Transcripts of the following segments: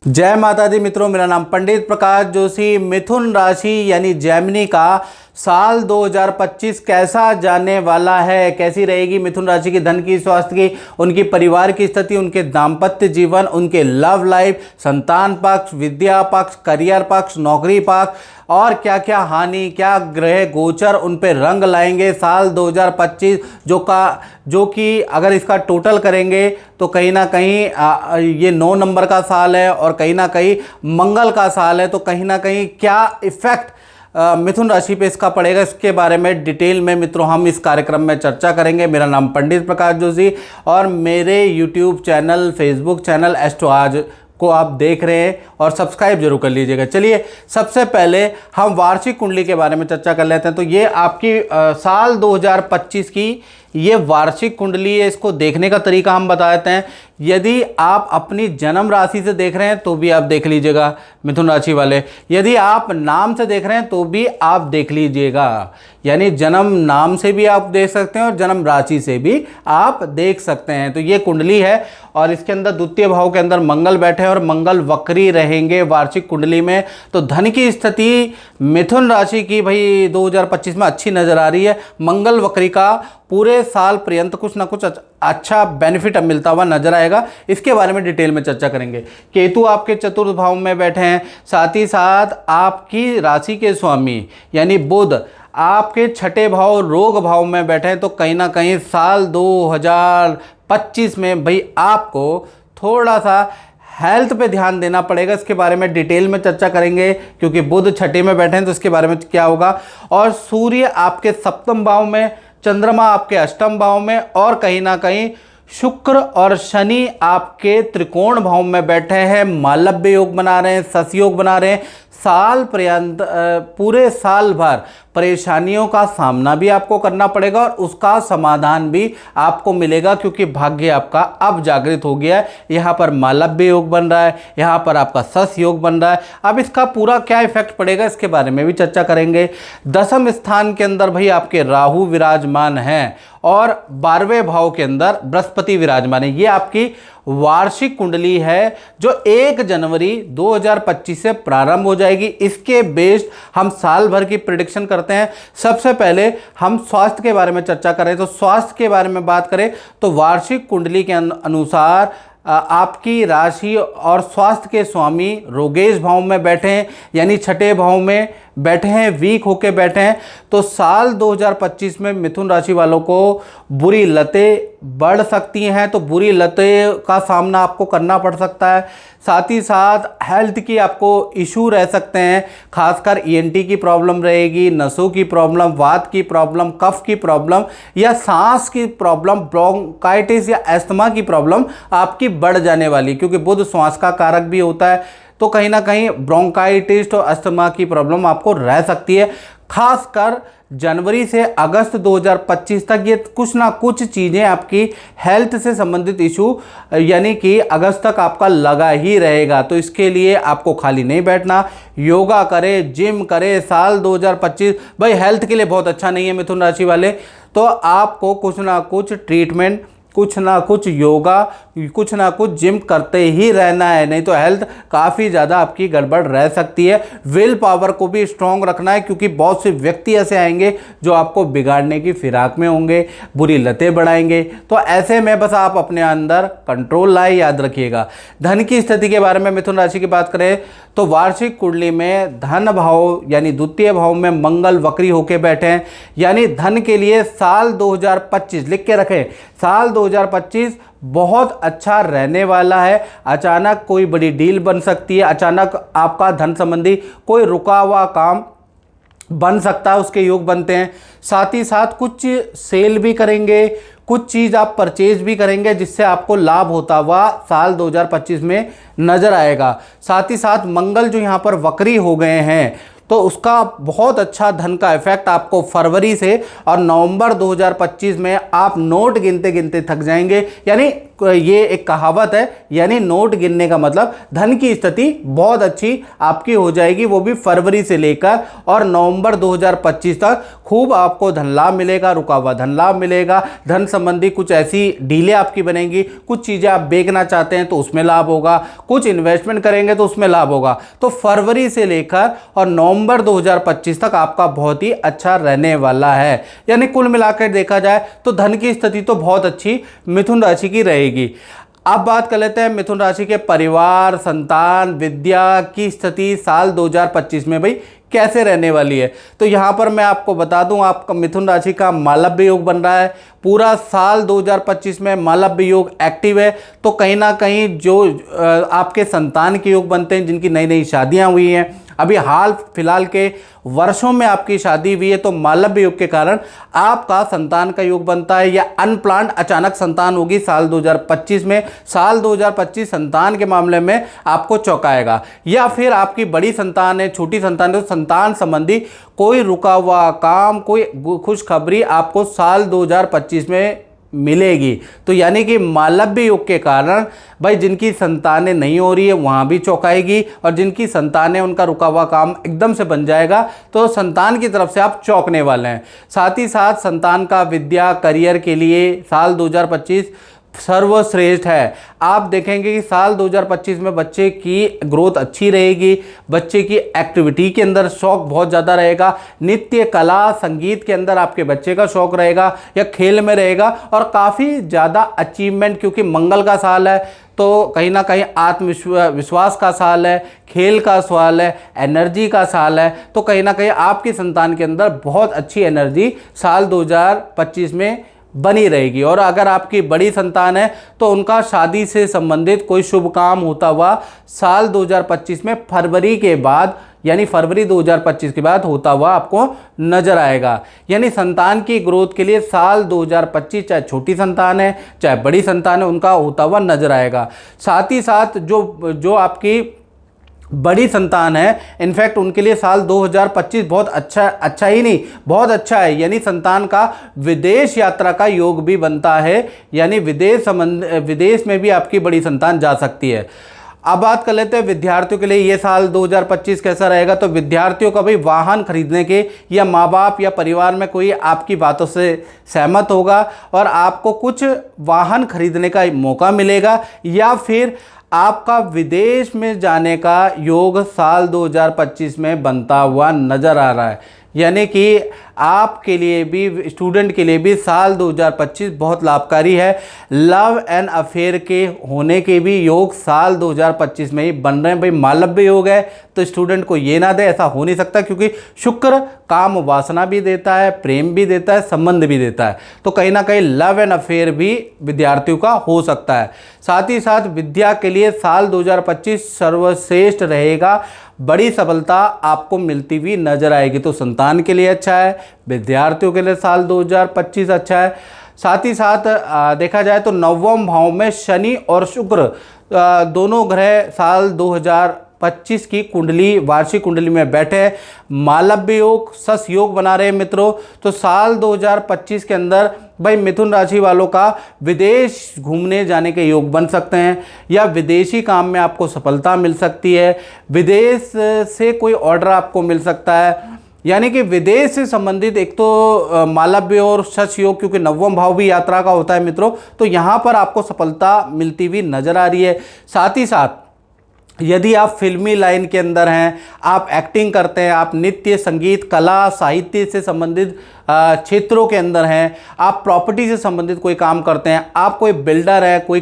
जय माता दी मित्रों, मेरा नाम पंडित प्रकाश जोशी। मिथुन राशि यानी जेमिनी का साल 2025 कैसा जाने वाला है, कैसी रहेगी मिथुन राशि की धन की, स्वास्थ्य की, उनकी परिवार की स्थिति, उनके दाम्पत्य जीवन, उनके लव लाइफ, संतान पक्ष, विद्या पक्ष, करियर पक्ष, नौकरी पक्ष और क्या क्या हानि, क्या ग्रह गोचर उन पे रंग लाएंगे साल 2025 जो कि अगर इसका टोटल करेंगे तो कहीं ना कहीं ये 9 नंबर का साल है और कहीं ना कहीं मंगल का साल है। तो कहीं ना कहीं क्या इफेक्ट मिथुन राशि पे इसका पड़ेगा, इसके बारे में डिटेल में मित्रों हम इस कार्यक्रम में चर्चा करेंगे। मेरा नाम पंडित प्रकाश जोशी और मेरे YouTube channel, Facebook channel astro आज को आप देख रहे हैं और सब्सक्राइब जरूर कर लीजिएगा। चलिए सबसे पहले हम वार्षिक कुंडली के बारे में चर्चा कर लेते हैं। तो ये आपकी साल 2025 की ये वार्षिक कुंडली है। इसको देखने का तरीका हम बता देते हैं। यदि आप अपनी जन्म राशि से देख रहे हैं तो भी आप देख लीजिएगा मिथुन राशि वाले, यदि आप नाम से देख रहे हैं तो भी आप देख लीजिएगा। यानी जन्म नाम से भी आप देख सकते हैं और जन्म राशि से भी आप देख सकते हैं। तो ये कुंडली है और इसके अंदर द्वितीय भाव के अंदर मंगल बैठे हैं और मंगल वक्री रहेंगे वार्षिक कुंडली में। तो धन की स्थिति मिथुन राशि की भाई 2025 में अच्छी नजर आ रही है। मंगल वक्री का पूरे साल पर्यंत कुछ ना कुछ अच्छा बेनिफिट मिलता हुआ नजर आएगा। इसके बारे में डिटेल में चर्चा करेंगे। केतु आपके चतुर्थ भाव में बैठे हैं, साथ ही साथ आपकी राशि के स्वामी यानी बुध आपके छठे भाव रोग भाव में बैठे हैं। तो कहीं ना कहीं साल 2025 में भाई आपको थोड़ा सा हेल्थ पे ध्यान देना पड़ेगा। इसके बारे में डिटेल में चर्चा करेंगे क्योंकि बुध छठे में बैठे हैं तो इसके बारे में क्या होगा। और सूर्य आपके सप्तम भाव में, चंद्रमा आपके अष्टम भाव में और कहीं ना कहीं शुक्र और शनि आपके त्रिकोण भाव में बैठे हैं। मालव्य योग बना रहे हैं, सस योग बना रहे हैं। साल पर्यंत पूरे साल भर परेशानियों का सामना भी आपको करना पड़ेगा और उसका समाधान भी आपको मिलेगा क्योंकि भाग्य आपका अब जागृत हो गया है। यहाँ पर मालव्य योग बन रहा है, यहाँ पर आपका सस योग बन रहा है। अब इसका पूरा क्या इफेक्ट पड़ेगा इसके बारे में भी चर्चा करेंगे। दसम स्थान के अंदर भाई आपके राहु विराजमान हैं और 12वें भाव के अंदर बृहस्पति विराजमान है। ये आपकी वार्षिक कुंडली है जो 1 जनवरी 2025 से प्रारंभ हो जाएगी। इसके बेस्ड हम साल भर की प्रेडिक्शन करते हैं। सबसे पहले हम स्वास्थ्य के बारे में चर्चा करें तो स्वास्थ्य के बारे में बात करें तो वार्षिक कुंडली के अनुसार आपकी राशि और स्वास्थ्य के स्वामी रोगेश भाव में बैठे हैं यानी छठे भाव में बैठे हैं, वीक होके बैठे हैं। तो साल 2025 में मिथुन राशि वालों को बुरी लतें बढ़ सकती हैं, तो बुरी लतें का सामना आपको करना पड़ सकता है। साथ ही साथ हेल्थ की आपको इशू रह सकते हैं, खासकर ईएनटी की प्रॉब्लम रहेगी, नसों की प्रॉब्लम, वात की प्रॉब्लम, कफ की प्रॉब्लम या सांस की प्रॉब्लम, ब्रोंकाइटिस या अस्थमा की प्रॉब्लम आपकी बढ़ जाने वाली क्योंकि बुध श्वास का कारक भी होता है। तो कहीं ना कहीं ब्रोंकाइटिस और अस्थमा की प्रॉब्लम आपको रह सकती है। खासकर जनवरी से अगस्त 2025 तक ये कुछ ना कुछ चीज़ें आपकी हेल्थ से संबंधित इशू यानी कि अगस्त तक आपका लगा ही रहेगा। तो इसके लिए आपको खाली नहीं बैठना, योगा करें, जिम करें। साल 2025 भाई हेल्थ के लिए बहुत अच्छा नहीं है मिथुन राशि वाले, तो आपको कुछ ना कुछ ट्रीटमेंट, कुछ ना कुछ योगा, कुछ ना कुछ जिम करते ही रहना है, नहीं तो हेल्थ काफ़ी ज़्यादा आपकी गड़बड़ रह सकती है। विल पावर को भी स्ट्रॉन्ग रखना है क्योंकि बहुत से व्यक्ति ऐसे आएंगे जो आपको बिगाड़ने की फिराक में होंगे, बुरी लतें बढ़ाएंगे। तो ऐसे में बस आप अपने अंदर कंट्रोल लाए, याद रखिएगा। धन की स्थिति के बारे में मिथुन राशि की बात करें तो वार्षिक कुंडली में धन भाव यानी द्वितीय भाव में मंगल वक्री होके बैठे हैं यानी धन के लिए साल 2025 लिख के रखें, साल 2025 बहुत अच्छा रहने वाला है। अचानक कोई बड़ी डील बन सकती है, अचानक आपका धन संबंधी कोई रुका हुआ काम बन सकता है, उसके योग बनते हैं। साथ ही साथ कुछ सेल भी करेंगे, कुछ चीज़ आप परचेज भी करेंगे जिससे आपको लाभ होता हुआ साल 2025 में नजर आएगा। साथ ही साथ मंगल जो यहाँ पर वक्री हो गए हैं तो उसका बहुत अच्छा धन का इफेक्ट आपको फरवरी से और नवंबर 2025 में आप नोट गिनते गिनते थक जाएंगे। यानी ये एक कहावत है, यानी नोट गिनने का मतलब धन की स्थिति बहुत अच्छी आपकी हो जाएगी, वो भी फरवरी से लेकर और नवंबर 2025 तक खूब आपको धन लाभ मिलेगा, रुका हुआ धन लाभ मिलेगा। धन संबंधी कुछ ऐसी डीले आपकी बनेंगी, कुछ चीज़ें आप बेचना चाहते हैं तो उसमें लाभ होगा, कुछ इन्वेस्टमेंट करेंगे तो उसमें लाभ होगा। तो फरवरी से लेकर और नवंबर 2025 तक आपका बहुत ही अच्छा रहने वाला है। यानी कुल मिलाकर देखा जाए तो धन की स्थिति तो बहुत अच्छी मिथुन राशि की रहेगी। अब बात कर लेते हैं मिथुन राशि के परिवार, संतान, विद्या की स्थिति साल 2025 में भाई कैसे रहने वाली है। तो यहाँ पर मैं आपको बता दूं, आपका मिथुन राशि का मालव्य योग बन रहा है। पूरा साल 2025 में मालव्य योग एक्टिव है। तो कहीं ना कहीं जो आपके संतान के योग बनते हैं, जिनकी नई नई शादियां हुई हैं, अभी हाल फिलहाल के वर्षों में आपकी शादी हुई है, तो मालव्य योग के कारण आपका संतान का योग बनता है या अनप्लान्ड अचानक संतान होगी साल 2025 में। साल 2025 संतान के मामले में आपको चौंकाएगा। या फिर आपकी बड़ी संतान है, छोटी संतान है, तो संतान संबंधी कोई रुका हुआ काम, कोई खुशखबरी आपको साल 2025 में मिलेगी। तो यानी कि मालव्य योग के कारण भाई जिनकी संतानें नहीं हो रही है वहाँ भी चौंकाएगी, और जिनकी संतानें उनका रुका हुआ काम एकदम से बन जाएगा, तो संतान की तरफ से आप चौंकने वाले हैं। साथ ही साथ संतान का विद्या करियर के लिए साल 2025 सर्वश्रेष्ठ है। आप देखेंगे कि साल 2025 में बच्चे की ग्रोथ अच्छी रहेगी, बच्चे की एक्टिविटी के अंदर शौक बहुत ज़्यादा रहेगा, नृत्य कला संगीत के अंदर आपके बच्चे का शौक रहेगा या खेल में रहेगा, और काफ़ी ज़्यादा अचीवमेंट, क्योंकि मंगल का साल है तो कहीं ना कहीं आत्मविश्वास का साल है, खेल का साल है, एनर्जी का साल है। तो कहीं ना कहीं आपकी संतान के अंदर बहुत अच्छी एनर्जी साल 2025 में बनी रहेगी। और अगर आपकी बड़ी संतान है तो उनका शादी से संबंधित कोई शुभ काम होता हुआ साल 2025 में फरवरी के बाद, यानी फरवरी 2025 के बाद होता हुआ आपको नजर आएगा। यानी संतान की ग्रोथ के लिए साल 2025 चाहे छोटी संतान है चाहे बड़ी संतान है, उनका होता हुआ नजर आएगा। साथ ही साथ जो आपकी बड़ी संतान है, इनफैक्ट उनके लिए साल 2025 बहुत अच्छा ही नहीं बहुत अच्छा है। यानी संतान का विदेश यात्रा का योग भी बनता है, यानी विदेश में भी आपकी बड़ी संतान जा सकती है। अब बात कर लेते हैं विद्यार्थियों के लिए ये साल 2025 कैसा रहेगा। तो विद्यार्थियों का भी वाहन खरीदने के, या माँ बाप या परिवार में कोई आपकी बातों से सहमत होगा और आपको कुछ वाहन खरीदने का मौका मिलेगा, या फिर आपका विदेश में जाने का योग साल 2025 में बनता हुआ नज़र आ रहा है। यानी कि आपके लिए भी, स्टूडेंट के लिए भी साल 2025 बहुत लाभकारी है। लव एंड अफेयर के होने के भी योग साल 2025 में ही बन रहे हैं। भाई मालव्य योग है तो स्टूडेंट को ये ना दे, ऐसा हो नहीं सकता, क्योंकि शुक्र काम वासना भी देता है, प्रेम भी देता है, संबंध भी देता है। तो कहीं ना कहीं लव एंड अफेयर भी विद्यार्थियों का हो सकता है। साथ ही साथ विद्या के लिए साल 2025 सर्वश्रेष्ठ रहेगा। बड़ी सफलता आपको मिलती हुई नजर आएगी। तो संतान के लिए अच्छा है, विद्यार्थियों के लिए साल 2025 अच्छा है। साथ ही साथ देखा जाए तो नवम भाव में शनि और शुक्र दोनों ग्रह साल 2025 की कुंडली, वार्षिक कुंडली में बैठे मालव्य योग, सस योग बना रहे हैं मित्रों। तो साल 2025 के अंदर भाई मिथुन राशि वालों का विदेश घूमने जाने के योग बन सकते हैं, या विदेशी काम में आपको सफलता मिल सकती है, विदेश से कोई ऑर्डर आपको मिल सकता है। यानी कि विदेश से संबंधित एक तो मालव्य और शश योग, क्योंकि नवम भाव भी यात्रा का होता है मित्रों, तो यहाँ पर आपको सफलता मिलती हुई नजर आ रही है। साथ ही साथ यदि आप फिल्मी लाइन के अंदर हैं, आप एक्टिंग करते हैं, आप नृत्य संगीत कला साहित्य से संबंधित क्षेत्रों के अंदर हैं, आप प्रॉपर्टी से संबंधित कोई काम करते हैं, आप कोई बिल्डर है, कोई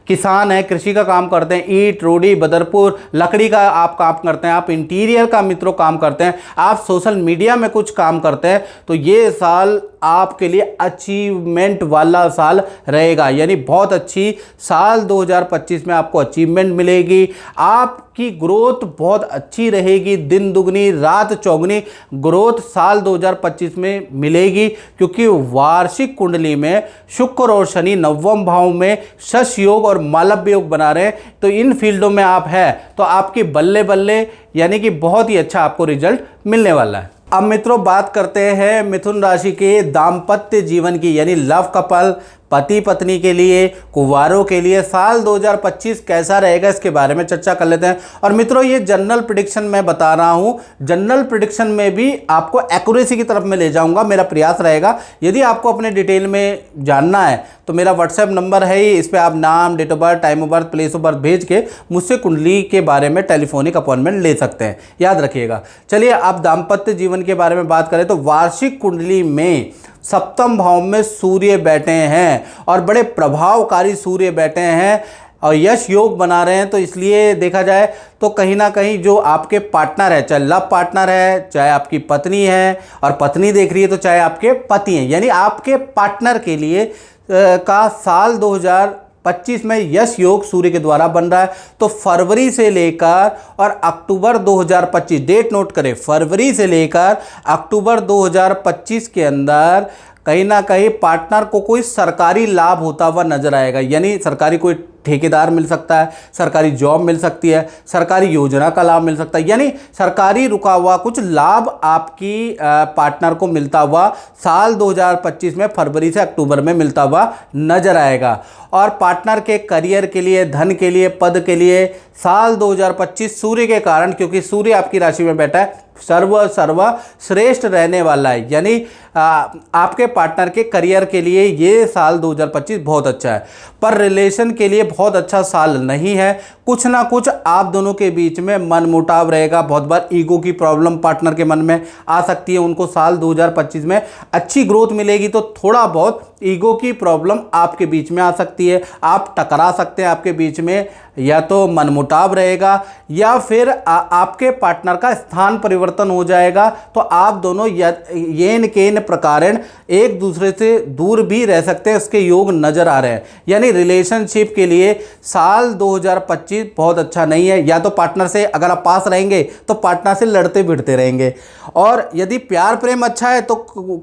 किसान है, कृषि का काम करते हैं, ईंट रोडी बदरपुर लकड़ी का आप काम करते हैं, आप इंटीरियर का मित्रों काम करते हैं, आप सोशल मीडिया में कुछ काम करते हैं, तो ये साल आपके लिए अचीवमेंट वाला साल रहेगा। यानी बहुत अच्छी साल 2025 में आपको अचीवमेंट मिलेगी, आपकी ग्रोथ बहुत अच्छी रहेगी, दिन दुगनी रात चौगुनी ग्रोथ साल 2025 में मिलेगी, क्योंकि वार्षिक कुंडली में शुक्र और शनि नवम भाव में शश योग और मालव्य योग बना रहे हैं। तो इन फील्डों में आप है तो आपकी बल्ले बल्ले यानी कि बहुत ही अच्छा आपको रिजल्ट मिलने वाला है। अब मित्रों बात करते हैं मिथुन राशि के दाम्पत्य जीवन की, यानी लव कपल, पति पत्नी के लिए, कुंवारों के लिए साल 2025 कैसा रहेगा इसके बारे में चर्चा कर लेते हैं। और मित्रों ये जनरल प्रेडिक्शन मैं बता रहा हूं, जनरल प्रेडिक्शन में भी आपको एक्यूरेसी की तरफ में ले जाऊंगा, मेरा प्रयास रहेगा। यदि आपको अपने डिटेल में जानना है तो मेरा व्हाट्सएप नंबर है ही, इस पर आप नाम, date of birth, time of birth, place of birth भेज के मुझसे कुंडली के बारे में टेलीफोनिक अपॉइंटमेंट ले सकते हैं, याद रखिएगा। चलिए आप दाम्पत्य जीवन के बारे में बात करें तो वार्षिक कुंडली में सप्तम भाव में सूर्य बैठे हैं और बड़े प्रभावकारी सूर्य बैठे हैं और यश योग बना रहे हैं। तो इसलिए देखा जाए तो कहीं ना कहीं जो आपके पार्टनर है, चाहे लव पार्टनर है, चाहे आपकी पत्नी है और पत्नी देख रही है, तो चाहे आपके पति हैं, यानी आपके पार्टनर के लिए का साल 2025 में यश योग सूर्य के द्वारा बन रहा है। तो फरवरी से लेकर और अक्टूबर 2025, डेट नोट करें, फरवरी से लेकर अक्टूबर 2025 के अंदर कहीं ना कहीं पार्टनर को कोई सरकारी लाभ होता हुआ नजर आएगा, यानी सरकारी कोई ठेकेदार मिल सकता है, सरकारी जॉब मिल सकती है, सरकारी योजना का लाभ मिल सकता है, यानी सरकारी रुका हुआ कुछ लाभ आपकी पार्टनर को मिलता हुआ साल 2025 में फरवरी से अक्टूबर में मिलता हुआ नजर आएगा। और पार्टनर के करियर के लिए, धन के लिए, पद के लिए साल 2025 सूर्य के कारण, क्योंकि सूर्य आपकी राशि में बैठा है, सर्व श्रेष्ठ रहने वाला है, यानी आपके पार्टनर के करियर के लिए ये साल 2025 बहुत अच्छा है। पर रिलेशन के लिए बहुत अच्छा साल नहीं है, कुछ ना कुछ आप दोनों के बीच में मनमुटाव रहेगा, बहुत बार ईगो की प्रॉब्लम पार्टनर के मन में आ सकती है। उनको साल 2025 में अच्छी ग्रोथ मिलेगी तो थोड़ा बहुत ईगो की प्रॉब्लम आपके बीच में आ सकती है, आप टकरा सकते हैं, आपके बीच में या तो मनमुटाव रहेगा या फिर आपके पार्टनर का स्थान परिवर्तन हो जाएगा। तो आप दोनों येन केन प्रकारेण एक दूसरे से दूर भी रह सकते हैं, इसके योग नजर आ रहे हैं। यानी रिलेशनशिप के लिए साल 2025 बहुत अच्छा नहीं है। या तो पार्टनर से अगर आप पास रहेंगे तो पार्टनर से लड़ते भिड़ते रहेंगे, और यदि प्यार प्रेम अच्छा है तो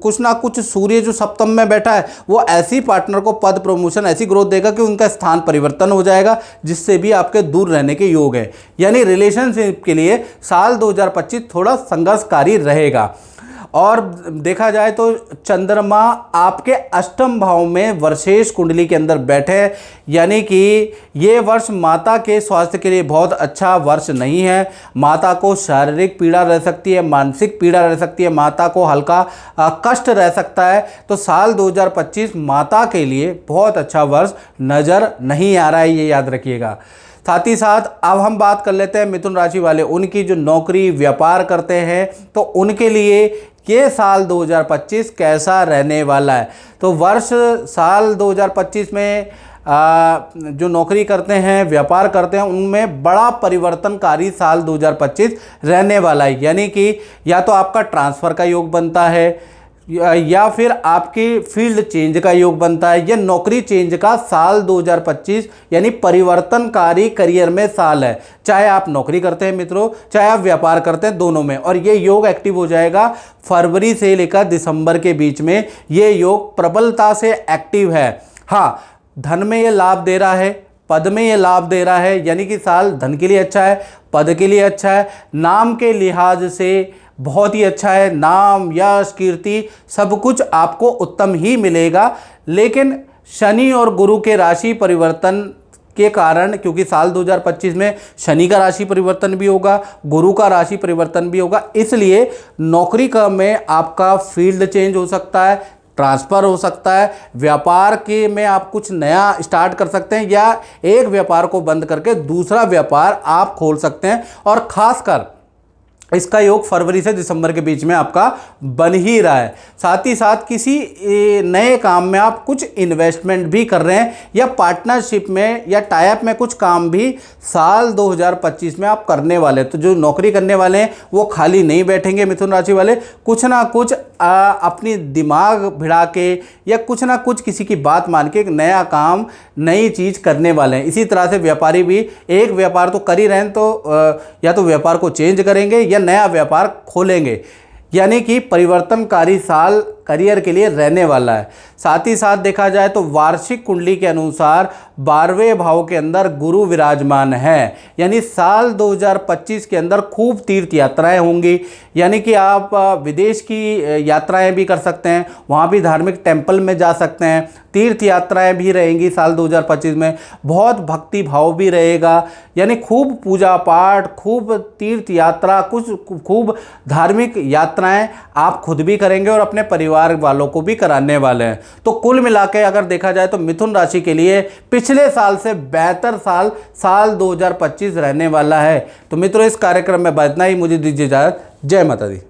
कुछ ना कुछ सूर्य जो सप्तम में बैठा है वो ऐसी पार्टनर को पद प्रमोशन, ऐसी ग्रोथ देगा कि उनका स्थान परिवर्तन हो जाएगा, जिससे भी आपके दूर रहने के योग है। यानी रिलेशनशिप के लिए साल 2025 थोड़ा संघर्षकारी रहेगा। और देखा जाए तो चंद्रमा आपके अष्टम भाव में वर्षेश कुंडली के अंदर बैठे, यानी कि ये वर्ष माता के स्वास्थ्य के लिए बहुत अच्छा वर्ष नहीं है। माता को शारीरिक पीड़ा रह सकती है, मानसिक पीड़ा रह सकती है, माता को हल्का कष्ट रह सकता है। तो साल 2025 माता के लिए बहुत अच्छा वर्ष नज़र नहीं आ रहा है, ये याद रखिएगा। साथ ही साथ अब हम बात कर लेते हैं मिथुन राशि वाले, उनकी जो नौकरी व्यापार करते हैं तो उनके लिए ये साल 2025 कैसा रहने वाला है। तो वर्ष साल 2025 में जो नौकरी करते हैं, व्यापार करते हैं, उनमें बड़ा परिवर्तनकारी साल 2025 रहने वाला है। यानी कि या तो आपका ट्रांसफ़र का योग बनता है, या फिर आपकी फील्ड चेंज का योग बनता है, या नौकरी चेंज का साल 2025 यानी परिवर्तनकारी करियर में साल है। चाहे आप नौकरी करते हैं मित्रों, चाहे आप व्यापार करते हैं, दोनों में। और ये योग एक्टिव हो जाएगा फरवरी से लेकर दिसंबर के बीच में, ये योग प्रबलता से एक्टिव है। हाँ, धन में ये लाभ दे रहा है, पद में ये लाभ दे रहा है, यानी कि साल धन के लिए अच्छा है, पद के लिए अच्छा है, नाम के लिहाज से बहुत ही अच्छा है। नाम, यश, कीर्ति सब कुछ आपको उत्तम ही मिलेगा। लेकिन शनि और गुरु के राशि परिवर्तन के कारण, क्योंकि साल 2025 में शनि का राशि परिवर्तन भी होगा, गुरु का राशि परिवर्तन भी होगा, इसलिए नौकरी का में आपका फील्ड चेंज हो सकता है, ट्रांसफ़र हो सकता है, व्यापार के में आप कुछ नया स्टार्ट कर सकते हैं, या एक व्यापार को बंद करके दूसरा व्यापार आप खोल सकते हैं। और ख़ासकर इसका योग फरवरी से दिसंबर के बीच में आपका बन ही रहा है। साथ ही साथ किसी नए काम में आप कुछ इन्वेस्टमेंट भी कर रहे हैं, या पार्टनरशिप में या टाइप में कुछ काम भी साल 2025 में आप करने वाले। तो जो नौकरी करने वाले हैं वो खाली नहीं बैठेंगे मिथुन राशि वाले, कुछ ना कुछ अपनी दिमाग भिड़ा के या कुछ ना कुछ किसी की बात मान के एक नया काम, नई चीज़ करने वाले हैं। इसी तरह से व्यापारी भी एक व्यापार तो कर ही रहे हैं, तो या तो व्यापार को चेंज करेंगे या नया व्यापार खोलेंगे। यानी कि परिवर्तनकारी साल करियर के लिए रहने वाला है। साथ ही साथ देखा जाए तो वार्षिक कुंडली के अनुसार 12वें भाव के अंदर गुरु विराजमान है, यानी साल 2025 के अंदर खूब तीर्थ यात्राएं होंगी। यानी कि आप विदेश की यात्राएं भी कर सकते हैं, वहाँ भी धार्मिक टेम्पल में जा सकते हैं, तीर्थ यात्राएं भी रहेंगी साल 2025 में, बहुत भक्ति भाव भी रहेगा। यानी खूब पूजा पाठ, खूब तीर्थ यात्रा, कुछ खूब धार्मिक यात्राएं आप खुद भी करेंगे और अपने परिवार वालों को भी कराने वाले हैं। तो कुल मिलाकर अगर देखा जाए तो मिथुन राशि के लिए पिछले साल से बेहतर साल 2025 रहने वाला है। तो मित्रों, इस कार्यक्रम में इतना ही। मुझे दीजिए इजाजत। जय माता दी।